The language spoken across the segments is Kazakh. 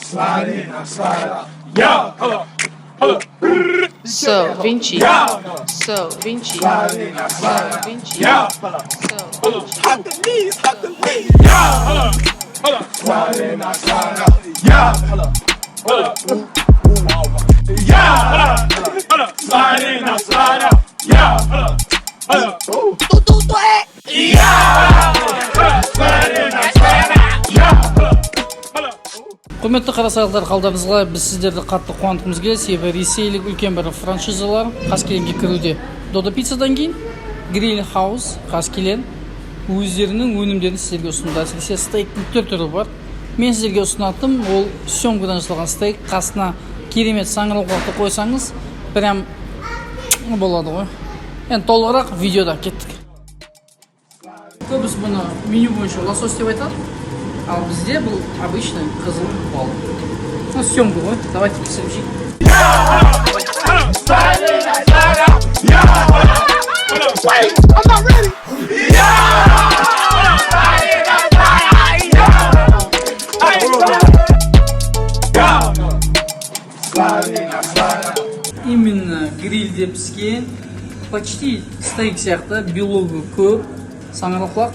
So Vinci. So Vinci. So Vinci. Hot the knees, hot the knees. Slide in, I slide out. Slide in, I slide out. Құрметті қарасайлықтар, қалдарыңызға біз сіздерді қатты қуантқымыз келеді, себебі ресейлік үлкен бір франшизалар Қаскелеңге кіруде. Додо пиццадан кейін Grill House Қаскелең өздерінің өнімдерін сіздерге ұсынды. Әсіресе стейктің түр-түрі бар. Мен сіздерге ұсынатым, ол сёмкадан жасалған стейк, қасына керемет саңырауқұлақты қойсаңыз, прям болады ғой. Енді толығырақ видеода кеттік. Көбісі бұны меню бойынша лосось деп айтады. А бізде бұл обычный қызыл бал. Ну, съемка ғой. Давайте пісіріп Именно грильде піскен, почти стейк сияқты, белогы көп, саңырауқұлақ.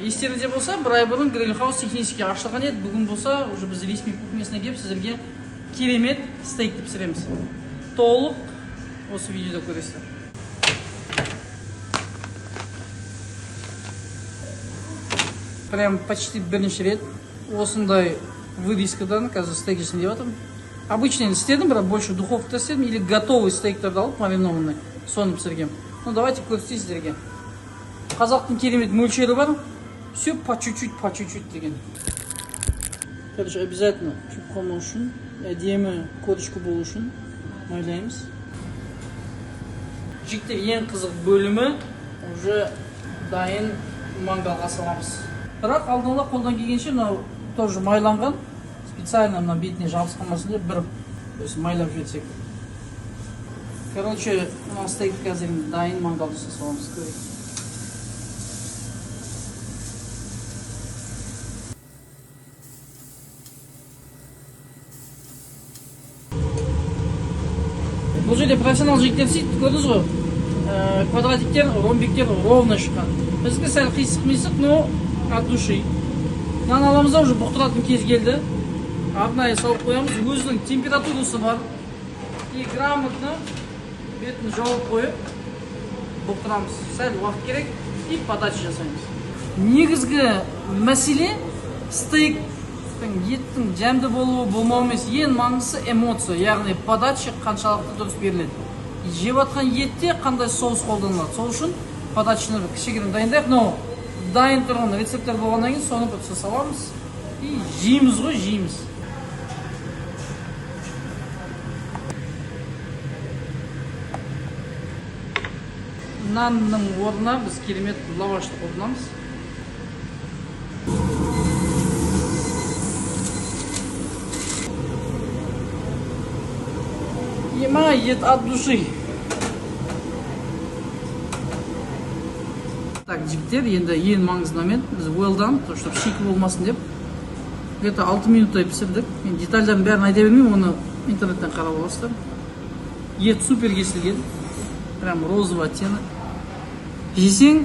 Естеріңізде болса, бір ай бұрын Grill House технически ашылған еді. Бүгін болса, уже біз ресми кухнясына келіп сіздерге керемет стейкті пісіреміз. Толық осы видеода көресіздер. Прям почти бірінші рет осындай вырезкадан қазір стейк жасайын деп жатырмын. Обычно істедім, бірақ больше духовкада істедім, или готовый стейктерді алып, маринованный, соны пісіргем. Ну, давайте көрсетейін сіздерге. Қазақтың керемет мөлшері бар, все по чуть-чуть деген. Короче, обязательно күйіп қалмау үшін, әдемі корочка болу үшін майлаймыз. Жігіттер, ең қызық бөлімі уже дайын мангалға саламыз. Бірақ алдын ала қолдан келгенше, мынау тоже майланған. Специально на бетіне жабысқанмасын деп бір майлап жіберсек. Короче, мына стейк қазір дайын мангалды саламыз. Бұл жерде профессионал жігіттер сөйтіп көрдіңіз ғой. Квадратиктер, ромбиктер ровно шыққан. Бізге сәл қисық-мисық, но от души. Нан аламыз да уже бұқтыратын кез келді. Арнайы салып қоямыз, өзінің температурасы бар. И грамотно бетін жауып қойып бұқтырамыз. Сәл уақыт керек и подача жасаймыз. Негізгі мәселе стейк еттің жәмді болуы болмау емес, ең маңыздысы эмоция, яғни подача қаншалықты дұрыс беріледі. Жеп атқан етте қандай соус қолданылады. Сол үшін подачаны кішігірім дайындайық, но дайын тұрған рецепттер болғаннан кейін соны бір саламыз и жейміз ғой, жейміз. Нанның орнына біз керемет лавашты қолданамыз. Ема ет от души. Так, жігіттер, енді ең маңызды момент, біз well done, чтобы шикі болмасын деп, где-то 6 минуттай пісірдік. Мен детальдарын бәрін айта бермеймін, оны интернеттен қарап аласыздар. Ет супер кесілген, прям розовый оттенок. Жесең,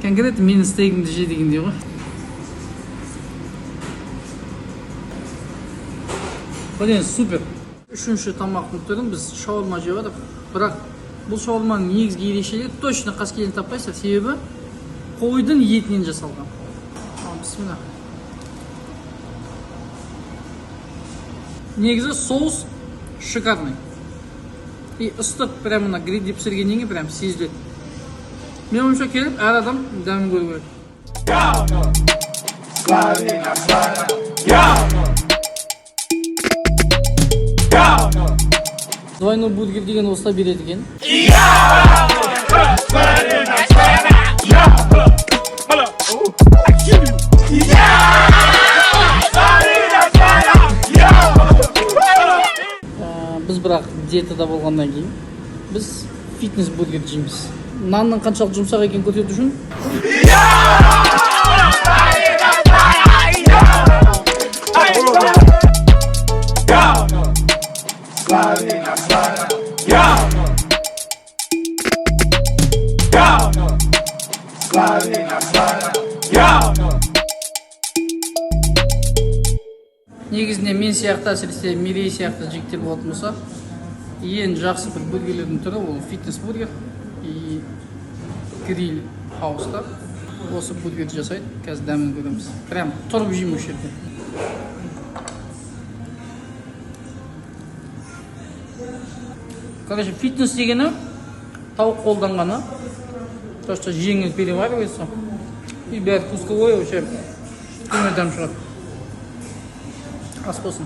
конкретно менің стейкімді же дегендей ғой. Блин, супер. Үшінші тамақтың түрін біз шаурма жеп жатырмық. Бірақ бұл шаурманың негізгі ерекшелігі точно Қаскелең таппайсыздар, себебі қойдың етінен жасалған. Бисмилла. Негізі соус шикарный. И ыстық прямо на грильде пісіргеннен кейін прям сезіледі. Мен ойымша келіп, әр адам дәмін көру керек. Двойной бургер деген осылай береді екен. Біз бірақ диетада болғаннан кейін біз фитнес бургер жейміз. Нанның қаншалық жұмсақ екенін көрсету үшін негізінде мен сияқты әсіресе Мирей сияқты жігіттер болатын болса, ең жақсы бір бургерлердің түрі ол фитнес бургер и гриль хауста. Осы бургерді жасайды, қазір дәмін көреміз. Прям тұрып жеймін осы жерде. Короче, фитнес дегені тауық қолданғаны. Просто жеңіл переваривается. И бәрі вкусовой, вообще көңіл дәм шығады. Ас болсын.